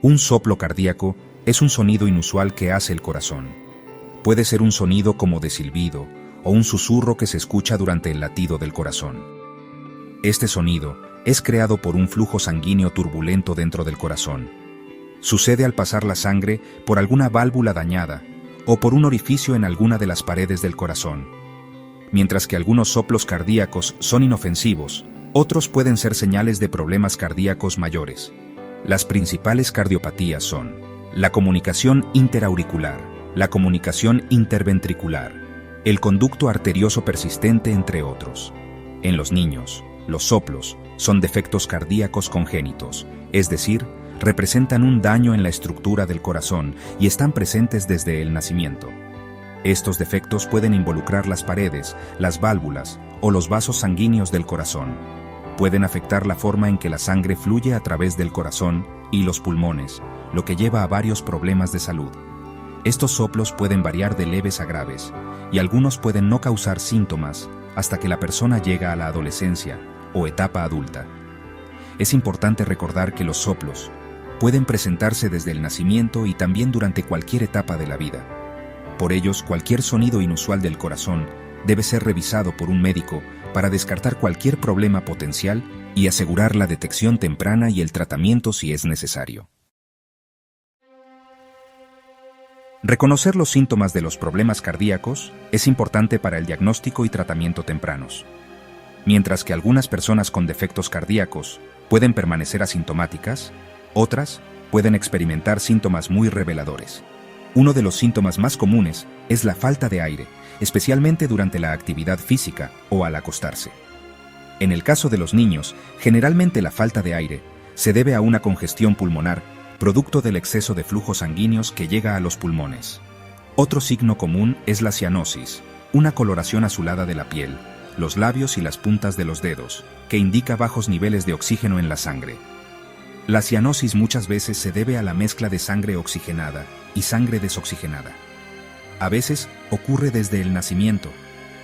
Un soplo cardíaco es un sonido inusual que hace el corazón. Puede ser un sonido como de silbido o un susurro que se escucha durante el latido del corazón. Este sonido es creado por un flujo sanguíneo turbulento dentro del corazón. Sucede al pasar la sangre por alguna válvula dañada o por un orificio en alguna de las paredes del corazón. Mientras que algunos soplos cardíacos son inofensivos, otros pueden ser señales de problemas cardíacos mayores. Las principales cardiopatías son la comunicación interauricular, la comunicación interventricular, el conducto arterioso persistente, entre otros. En los niños, los soplos son defectos cardíacos congénitos, es decir, representan un daño en la estructura del corazón y están presentes desde el nacimiento. Estos defectos pueden involucrar las paredes, las válvulas o los vasos sanguíneos del corazón. Pueden afectar la forma en que la sangre fluye a través del corazón y los pulmones, lo que lleva a varios problemas de salud. Estos soplos pueden variar de leves a graves, y algunos pueden no causar síntomas hasta que la persona llega a la adolescencia o etapa adulta. Es importante recordar que los soplos pueden presentarse desde el nacimiento y también durante cualquier etapa de la vida. Por ellos, cualquier sonido inusual del corazón debe ser revisado por un médico para descartar cualquier problema potencial y asegurar la detección temprana y el tratamiento si es necesario. Reconocer los síntomas de los problemas cardíacos es importante para el diagnóstico y tratamiento tempranos. Mientras que algunas personas con defectos cardíacos pueden permanecer asintomáticas, otras pueden experimentar síntomas muy reveladores. Uno de los síntomas más comunes es la falta de aire, especialmente durante la actividad física o al acostarse. En el caso de los niños, generalmente la falta de aire se debe a una congestión pulmonar, producto del exceso de flujos sanguíneos que llega a los pulmones. Otro signo común es la cianosis, una coloración azulada de la piel, los labios y las puntas de los dedos, que indica bajos niveles de oxígeno en la sangre. La cianosis muchas veces se debe a la mezcla de sangre oxigenada y sangre desoxigenada. A veces ocurre desde el nacimiento,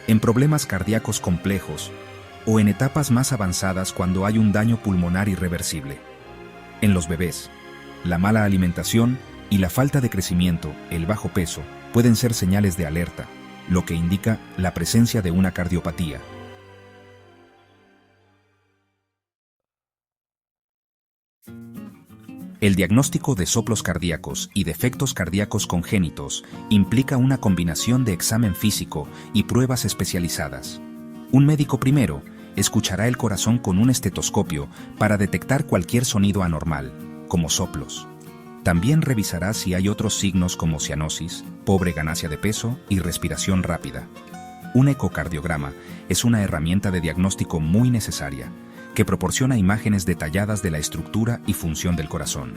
en problemas cardíacos complejos o en etapas más avanzadas cuando hay un daño pulmonar irreversible. En los bebés, la mala alimentación y la falta de crecimiento, el bajo peso, pueden ser señales de alerta, lo que indica la presencia de una cardiopatía. El diagnóstico de soplos cardíacos y defectos cardíacos congénitos implica una combinación de examen físico y pruebas especializadas. Un médico primero escuchará el corazón con un estetoscopio para detectar cualquier sonido anormal, como soplos. También revisará si hay otros signos como cianosis, pobre ganancia de peso y respiración rápida. Un ecocardiograma es una herramienta de diagnóstico muy necesaria, que proporciona imágenes detalladas de la estructura y función del corazón.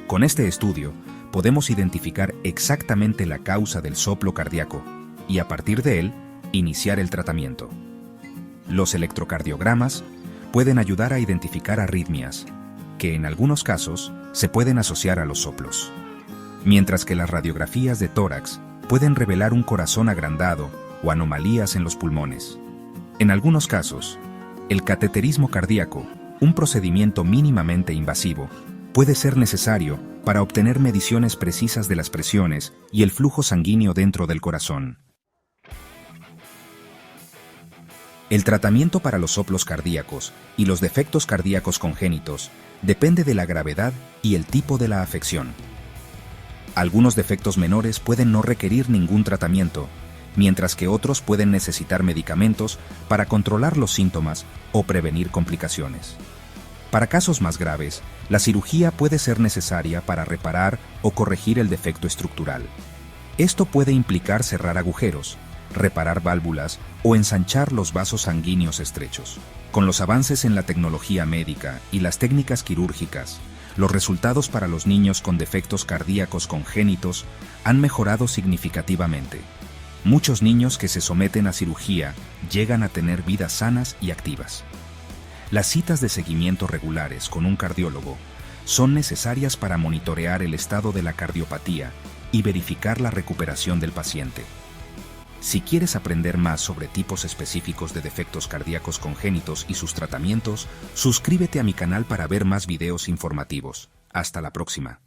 Con este estudio, podemos identificar exactamente la causa del soplo cardíaco y, a partir de él, iniciar el tratamiento. Los electrocardiogramas pueden ayudar a identificar arritmias, que en algunos casos se pueden asociar a los soplos, mientras que las radiografías de tórax pueden revelar un corazón agrandado o anomalías en los pulmones. En algunos casos, el cateterismo cardíaco, un procedimiento mínimamente invasivo, puede ser necesario para obtener mediciones precisas de las presiones y el flujo sanguíneo dentro del corazón. El tratamiento para los soplos cardíacos y los defectos cardíacos congénitos depende de la gravedad y el tipo de la afección. Algunos defectos menores pueden no requerir ningún tratamiento, mientras que otros pueden necesitar medicamentos para controlar los síntomas o prevenir complicaciones. Para casos más graves, la cirugía puede ser necesaria para reparar o corregir el defecto estructural. Esto puede implicar cerrar agujeros, reparar válvulas o ensanchar los vasos sanguíneos estrechos. Con los avances en la tecnología médica y las técnicas quirúrgicas, los resultados para los niños con defectos cardíacos congénitos han mejorado significativamente. Muchos niños que se someten a cirugía llegan a tener vidas sanas y activas. Las citas de seguimiento regulares con un cardiólogo son necesarias para monitorear el estado de la cardiopatía y verificar la recuperación del paciente. Si quieres aprender más sobre tipos específicos de defectos cardíacos congénitos y sus tratamientos, suscríbete a mi canal para ver más videos informativos. Hasta la próxima.